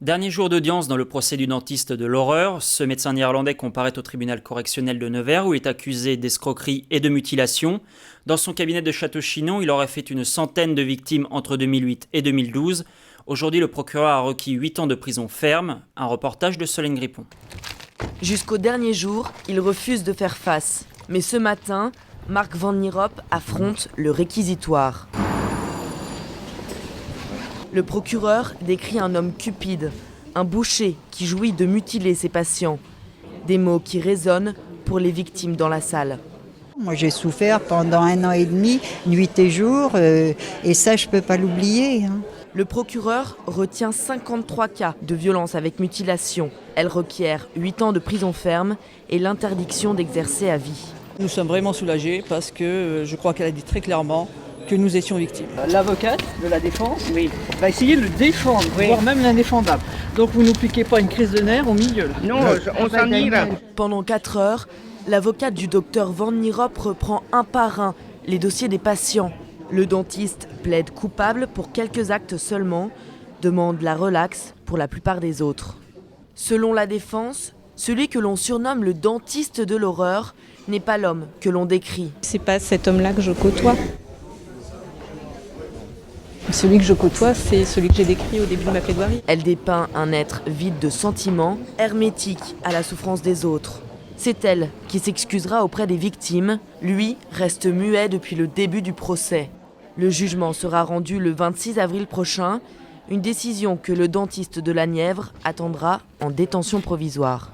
Dernier jour d'audience dans le procès du dentiste de l'horreur. Ce médecin néerlandais comparaît au tribunal correctionnel de Nevers où il est accusé d'escroquerie et de mutilation. Dans son cabinet de Château-Chinon, il aurait fait une centaine de victimes entre 2008 et 2012. Aujourd'hui, le procureur a requis 8 ans de prison ferme. Un reportage de Solène Grippon. Jusqu'au dernier jour, il refuse de faire face. Mais ce matin, Mark Van Nierop affronte le réquisitoire. Le procureur décrit un homme cupide, un boucher qui jouit de mutiler ses patients. Des mots qui résonnent pour les victimes dans la salle. Moi j'ai souffert pendant 1 an et demi, nuit et jour, et ça je peux pas l'oublier. Le procureur retient 53 cas de violence avec mutilation. Elle requiert 8 ans de prison ferme et l'interdiction d'exercer à vie. Nous sommes vraiment soulagés parce que je crois qu'elle a dit très clairement que nous étions victimes. L'avocate de la défense va essayer de le défendre, voire même l'indéfendable. Donc vous ne nous piquez pas une crise de nerfs au milieu. Là. Non, on s'en ira. Pendant 4 heures, l'avocate du docteur Van Nierop reprend un par un les dossiers des patients. Le dentiste plaide coupable pour quelques actes seulement, demande la relaxe pour la plupart des autres. Selon la défense, celui que l'on surnomme le dentiste de l'horreur n'est pas l'homme que l'on décrit. C'est pas cet homme-là que je côtoie. Celui que je côtoie, c'est celui que j'ai décrit au début de ma plaidoirie. Elle dépeint un être vide de sentiments, hermétique à la souffrance des autres. C'est elle qui s'excusera auprès des victimes. Lui reste muet depuis le début du procès. Le jugement sera rendu le 26 avril prochain. Une décision que le dentiste de la Nièvre attendra en détention provisoire.